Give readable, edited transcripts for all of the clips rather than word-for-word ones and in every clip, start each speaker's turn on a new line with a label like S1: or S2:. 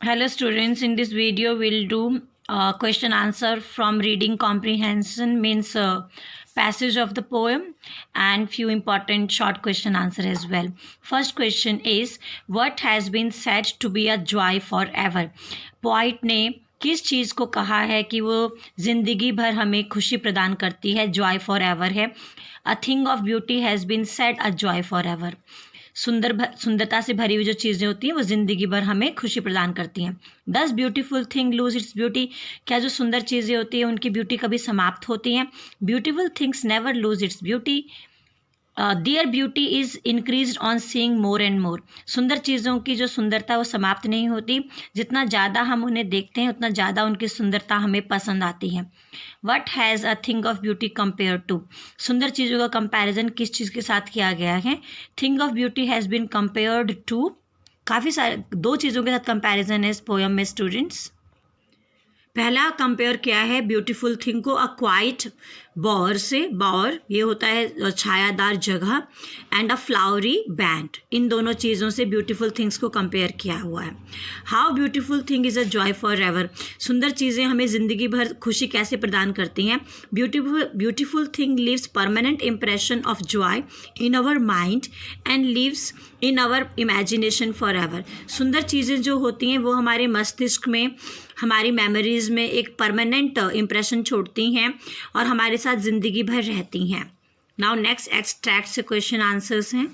S1: Hello students, in this video we'll do question answer from reading comprehension, means passage of the poem, and few important short question answer as well. First question is, what has been said to be a joy forever? Poet ने किस चीज़ को कहा है कि वो ज़िंदगी भर हमें खुशी प्रदान करती है, जॉय फॉर एवर है. A thing of beauty has been said a joy for ever. सुंदरता से भरी हुई जो चीज़ें होती हैं वो ज़िंदगी भर हमें खुशी प्रदान करती हैं. दस beautiful thing lose its beauty. क्या जो सुंदर चीज़ें होती हैं उनकी ब्यूटी कभी समाप्त होती हैं? Beautiful things never lose its beauty. There beauty is increase on seeing more and more. सुंदर चीज़ों की जो सुंदरता वो समाप्त नहीं होती. जितना ज़्यादा हम उन्हें देखते हैं उतना ज़्यादा उनकी सुंदरता हमें पसंद आती है. What has a thing of beauty compare to. सुंदर चीज़ों का कंपैरिजन किस चीज़ के साथ किया गया है? Thing of beauty has been compared to. काफ़ी सारे दो चीज़ों के साथ कंपैरिजन है इस पोयम में स्टूडेंट्स. पहला कंपेयर किया है ब्यूटीफुल थिंग को अ क्वाइट बॉर से. बॉर ये होता है छायादार जगह, एंड अ फ्लावरी बैंड. इन दोनों चीज़ों से ब्यूटीफुल थिंग्स को कंपेयर किया हुआ है. How beautiful thing is a joy for ever. सुंदर चीज़ें हमें ज़िंदगी भर खुशी कैसे प्रदान करती हैं? Beautiful thing leaves permanent impression of joy in our mind and leaves in our imagination forever. सुंदर चीज़ें जो होती हैं वो हमारे मस्तिष्क में, हमारी मेमोरीज में एक परमानेंट इम्प्रेशन छोड़ती हैं और हमारे साथ ज़िंदगी भर रहती हैं. नाउ नेक्स्ट एक्सट्रैक्ट से क्वेश्चन आंसर्स हैं.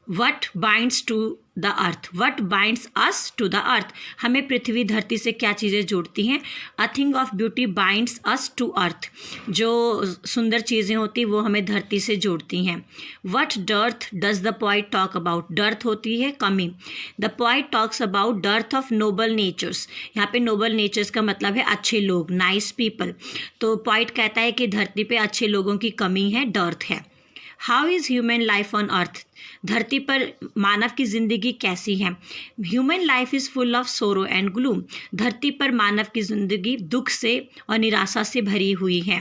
S1: What binds to the earth. What binds us to the earth. हमें पृथ्वी धरती से क्या चीज़ें जोड़ती हैं? A thing of beauty binds us to earth. जो सुंदर चीज़ें होती वो हमें धरती से जोड़ती हैं. What dearth does the poet talk about. Dearth होती है कमी. The poet talks about dearth of noble natures. यहाँ पे नोबल नेचर्स का मतलब है अच्छे लोग, नाइस पीपल. तो पोइट कहता है कि धरती पे अच्छे लोगों की कमी है, डर्थ है. How is human life on earth. धरती पर मानव की ज़िंदगी कैसी है? Human life is full of sorrow and gloom. धरती पर मानव की ज़िंदगी दुख से और निराशा से भरी हुई है.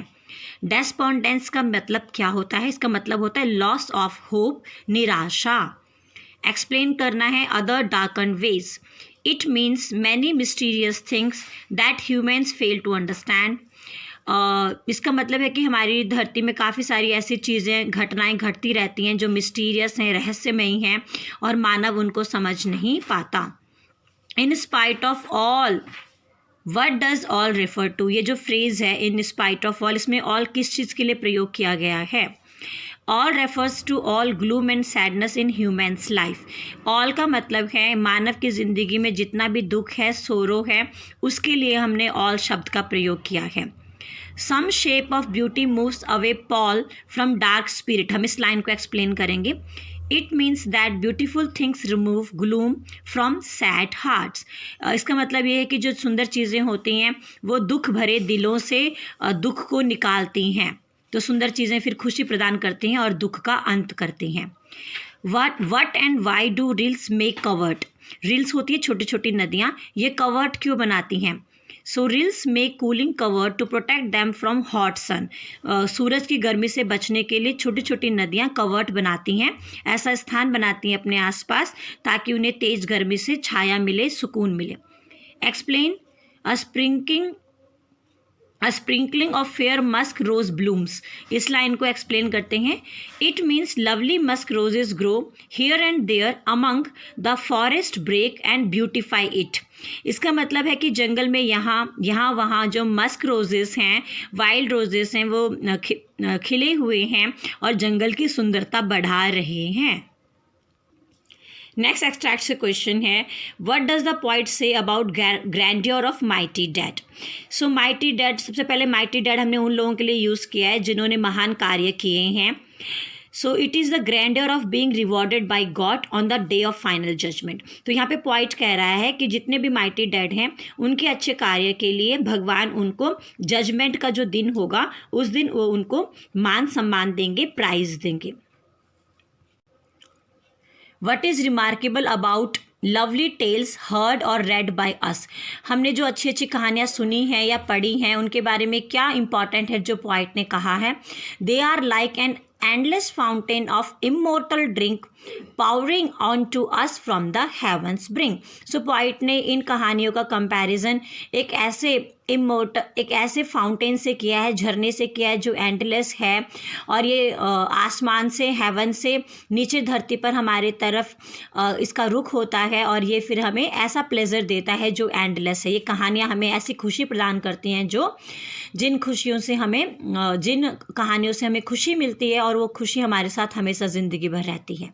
S1: डेस्पोंडेंस का मतलब क्या होता है? इसका मतलब होता है लॉस ऑफ होप, निराशा. एक्सप्लेन करना है other darkened ways. It means many mysterious things that humans fail to understand. इसका मतलब है कि हमारी धरती में काफ़ी सारी ऐसी चीज़ें, घटनाएं घटती रहती हैं जो मिस्टीरियस हैं, रहस्यमयी हैं, और मानव उनको समझ नहीं पाता. In spite of all. What does all refer to. ये जो फ्रेज़ है इन स्पाइट ऑफ ऑल, इसमें ऑल किस चीज़ के लिए प्रयोग किया गया है? All refers to all gloom and sadness in humans life. All का मतलब है मानव की ज़िंदगी में जितना भी दुख है, सोरो है, उसके लिए हमने ऑल शब्द का प्रयोग किया है. Some shape of beauty moves away pall from dark spirit. हम इस लाइन को एक्सप्लेन करेंगे. It means that beautiful things remove gloom from sad hearts. इसका मतलब ये है कि जो सुंदर चीज़ें होती हैं वो दुख भरे दिलों से दुख को निकालती हैं. तो सुंदर चीज़ें फिर खुशी प्रदान करती हैं और दुख का अंत करती हैं. What and why do reels make covert. Reels होती है छोटी छोटी नदियाँ, ये कवर्ट क्यों बनाती हैं? So rills make cooling cover to protect them from hot sun. सूरज की गर्मी से बचने के लिए छोटी छोटी नदियाँ कवर्ट बनाती हैं, ऐसा स्थान बनाती हैं अपने आसपास ताकि उन्हें तेज गर्मी से छाया मिले, सुकून मिले. Explain. A sprinkling of fair musk rose blooms. इस लाइन को एक्सप्लेन करते हैं. It means lovely musk roses grow here and there among the forest brake and beautify it. इसका मतलब है कि जंगल में यहाँ वहाँ जो मस्क रोजेस हैं, वाइल्ड रोजेस हैं, वो खिले हुए हैं और जंगल की सुंदरता बढ़ा रहे हैं. नेक्स्ट एक्सट्रैक्ट से क्वेश्चन है, what does the poet say about grandeur of mighty dad. So mighty dad, सबसे पहले माइटी डैड हमने उन लोगों के लिए यूज़ किया है जिन्होंने महान कार्य किए हैं. So it is the grandeur of being rewarded by God on the day of final judgement. तो यहाँ पे पॉइंट कह रहा है कि जितने भी माइटी डैड हैं उनके अच्छे कार्य के लिए भगवान उनको जजमेंट का जो दिन होगा उस दिन वो उनको मान सम्मान देंगे, प्राइज देंगे. What is remarkable about lovely tales heard or read by us. हमने जो अच्छी अच्छी कहानियाँ सुनी हैं या पढ़ी हैं उनके बारे में क्या इंपॉर्टेंट है जो पॉइंट ने कहा है? They are like an endless fountain of immortal drink pouring onto us from the heavens brink. So poet ने इन कहानियों का कंपैरिजन एक ऐसे फाउंटेन से किया है, झरने से किया है जो एंडलेस है, और ये आसमान से, हेवन से नीचे धरती पर हमारे तरफ इसका रुख होता है, और ये फिर हमें ऐसा प्लेजर देता है जो एंडलेस है. ये कहानियाँ हमें ऐसी खुशी प्रदान करती हैं जो जिन कहानियों से हमें खुशी मिलती है, और वो खुशी हमारे साथ हमेशा ज़िंदगी भर रहती है.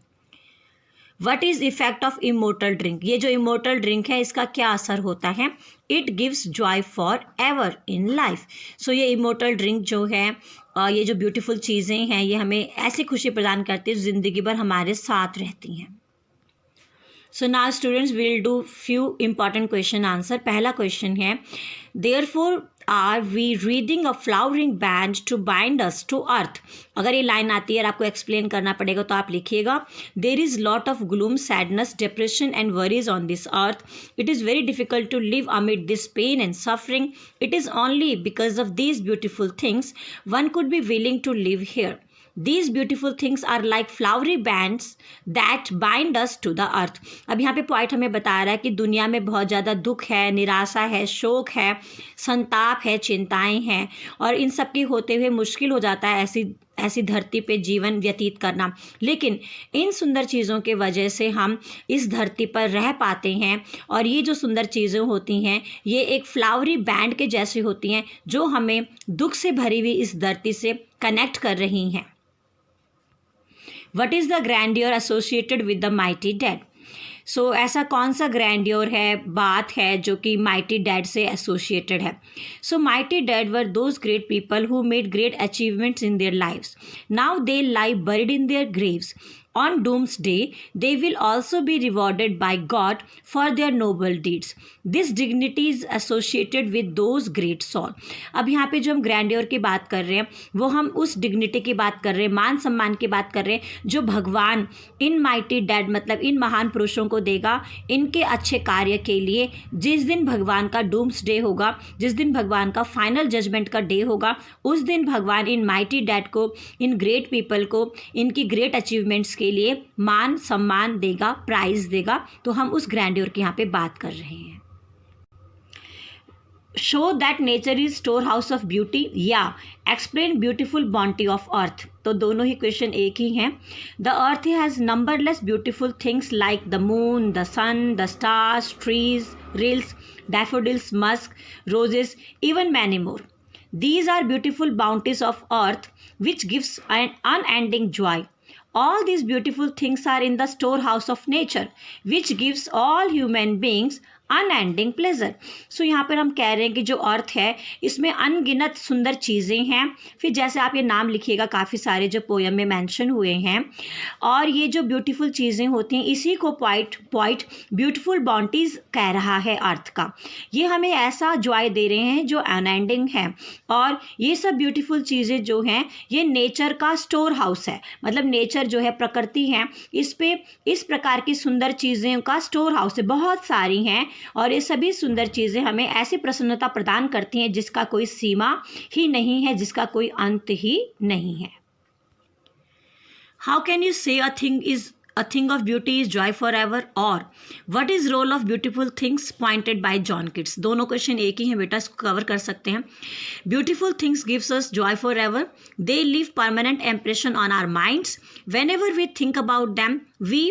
S1: What is effect of immortal drink. ये जो इमोर्टल ड्रिंक है इसका क्या असर होता है? It gives joy for ever in life. So ये इमोर्टल ड्रिंक जो है, ये जो ब्यूटीफुल चीज़ें हैं, ये हमें ऐसी खुशी प्रदान करती है ज़िंदगी भर हमारे साथ रहती हैं. So now students will do few important question answer. पहला क्वेश्चन है, therefore are we reading a flowering band to bind us to earth. अगर ये लाइन आती है और आपको एक्सप्लेन करना पड़ेगा तो आप लिखिएगा, there is lot of gloom, sadness, depression and worries on this earth. It is very difficult to live amid this pain and suffering. It is only because of these beautiful things one could be willing to live here. These beautiful things are like flowery bands that bind us to the earth. अब यहाँ पे point हमें बता रहा है कि दुनिया में बहुत ज़्यादा दुख है, निराशा है, शोक है, संताप है, चिंताएं हैं, और इन सब के होते हुए मुश्किल हो जाता है ऐसी धरती पे जीवन व्यतीत करना. लेकिन इन सुंदर चीज़ों के वजह से हम इस धरती पर रह पाते हैं, और ये जो सुंदर चीज़ें होती हैं ये एक फ्लावरी बैंड के जैसी होती हैं जो हमें दुख से भरी हुई इस धरती से कनेक्ट कर रही हैं. What is the grandeur associated with the mighty dead? सो ऐसा कौन सा ग्रैंड्योर है, बात है जो कि माइटी डैड से एसोसिएटेड है? So mighty dead were those great people who made great achievements in their lives. Now they lie buried in their graves. On doomsday, they will also be rewarded by God for their noble deeds. This dignity is associated with those great souls. अब यहाँ पे जो हम grandeur की बात कर रहे हैं वो हम उस डिग्निटी की बात कर रहे हैं, मान सम्मान की बात कर रहे हैं जो भगवान इन माइटी डैड मतलब इन महान पुरुषों को देगा इनके अच्छे कार्य के लिए. जिस दिन भगवान का डूम्सडे होगा, जिस दिन भगवान का फाइनल जजमेंट का डे होगा, उस दिन भगवान इन माइटी डैड को, इन ग्रेट पीपल को, इनकी ग्रेट अचीवमेंट्स के लिए मान सम्मान देगा, प्राइज देगा. तो हम उस ग्रैंड्योर की यहाँ पे बात कर रहे हैं. Show that nature is storehouse of beauty या explain beautiful bounty of earth. तो दोनों ही क्वेश्चन एक ही हैं. The earth has numberless beautiful things like the moon, the sun, the stars, trees, rills, daffodils, musk, roses, even many more. These are beautiful bounties of earth which gives an unending joy. All these beautiful things are in the storehouse of nature which gives all human beings unending pleasure. So यहाँ पर हम कह रहे हैं कि जो अर्थ है इसमें अनगिनत सुंदर चीज़ें हैं. फिर जैसे आप ये नाम लिखिएगा काफ़ी सारे जो पोयम में मेंशन हुए हैं, और ये जो ब्यूटीफुल चीज़ें होती हैं इसी को पॉइंट ब्यूटीफुल बॉन्टीज़ कह रहा है अर्थ का. ये हमें ऐसा जॉय दे रहे हैं जो अनएंडिंग है, और ये सब ब्यूटीफुल चीज़ें जो हैं ये नेचर का स्टोर हाउस है. मतलब नेचर जो है, प्रकृति है, इस पे इस प्रकार की सुंदर चीज़ें का स्टोर हाउस है. बहुत सारी हैं, और ये सभी सुंदर चीज़ें हमें ऐसी प्रसन्नता प्रदान करती हैं जिसका कोई सीमा ही नहीं है, जिसका कोई अंत ही नहीं है. हाउ कैन यू से a thing of beauty is joy forever, और what is role of beautiful things pointed by John Keats? दोनों क्वेश्चन एक ही हैं बेटा, इसको कवर कर सकते हैं. Beautiful things gives us joy forever. They leave permanent impression on our minds. Whenever we think about them, we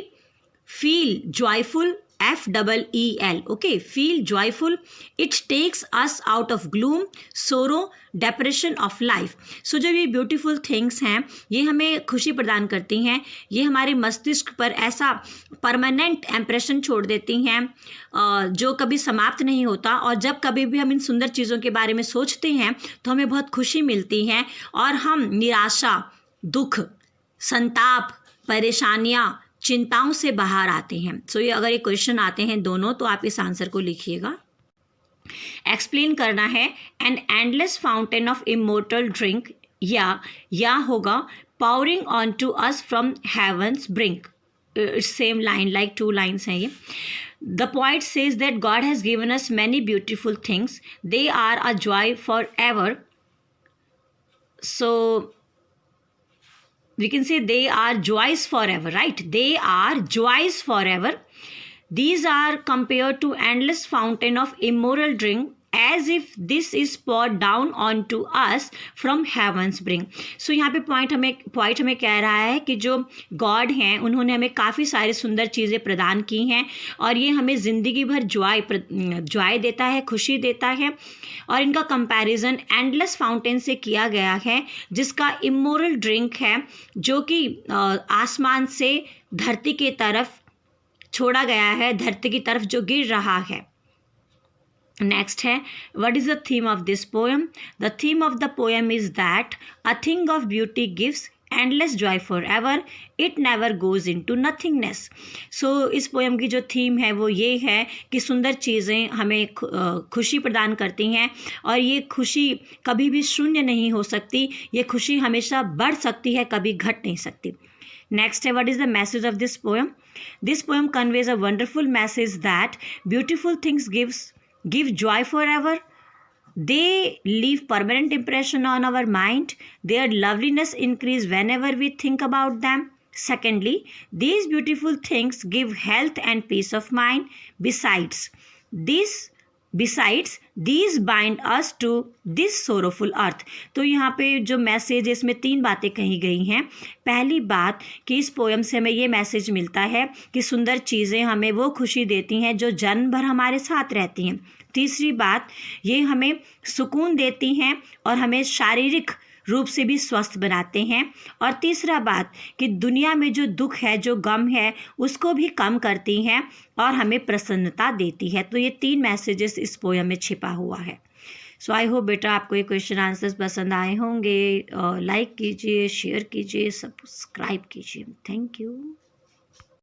S1: feel joyful. FEEL. Okay, feel joyful. It takes us out of gloom, sorrow, depression of life. So जो ये beautiful things हैं ये हमें खुशी प्रदान करती हैं. ये हमारे मस्तिष्क पर ऐसा परमानेंट इम्प्रेशन छोड़ देती हैं जो कभी समाप्त नहीं होता. और जब कभी भी हम इन सुंदर चीज़ों के बारे में सोचते हैं तो हमें बहुत खुशी मिलती है, और हम निराशा, दुख, संताप, परेशानियाँ, चिंताओं से बाहर आते हैं. सो ये अगर ये क्वेश्चन आते हैं दोनों तो आप इस आंसर को लिखिएगा. एक्सप्लेन करना है an endless fountain of immortal drink, या होगा pouring on to us from heaven's brink. Same line, like 2 lines हैं ये. The point says that God has given us many beautiful things, they are a joy for so. सो we can say they are joys forever, right? They are joys forever. These are compared to endless fountain of immoral drink, as if this is poured down onto us from heaven's brink. So यहाँ पे point हमें कह रहा है कि जो God हैं उन्होंने हमें काफ़ी सारी सुंदर चीज़ें प्रदान की हैं और ये हमें ज़िंदगी भर जॉय देता है, खुशी देता है। और इनका कंपैरिजन एंडलेस फाउंटेन से किया गया है जिसका इमोरल ड्रिंक है, जो कि आसमान से धरती की तरफ छोड़ा गया है, धरती की तरफ जो गिर रहा है। नेक्स्ट है, what is the theme of this poem? The theme of the poem is that a thing of beauty gives endless joy for ever, it never goes into nothingness. So इस poem की जो theme है वो ये है कि सुंदर चीज़ें हमें खुशी प्रदान करती हैं और ये खुशी कभी भी शून्य नहीं हो सकती, ये खुशी हमेशा बढ़ सकती है, कभी घट नहीं सकती। Next, what is the message of this poem? This poem conveys a wonderful message that beautiful things give joy forever. They leave permanent impression on our mind. Their loveliness increase whenever we think about them. Secondly, these beautiful things give health and peace of mind. Besides, these bind us to this sorrowful earth. तो यहाँ पे जो message है इसमें 3 बातें कही गई हैं। पहली बात कि इस पोएम से हमें ये मैसेज मिलता है कि सुंदर चीज़ें हमें वो खुशी देती हैं जो जन्म भर हमारे साथ रहती हैं। तीसरी बात, ये हमें सुकून देती हैं और हमें शारीरिक रूप से भी स्वस्थ बनाते हैं। और तीसरा बात कि दुनिया में जो दुख है, जो गम है, उसको भी कम करती हैं और हमें प्रसन्नता देती है। तो ये 3 मैसेजेस इस पोएम में छिपा हुआ है। सो आई होप बेटा आपको ये क्वेश्चन आंसर्स पसंद आए होंगे। लाइक कीजिए, शेयर कीजिए, सब्सक्राइब कीजिए। Thank you.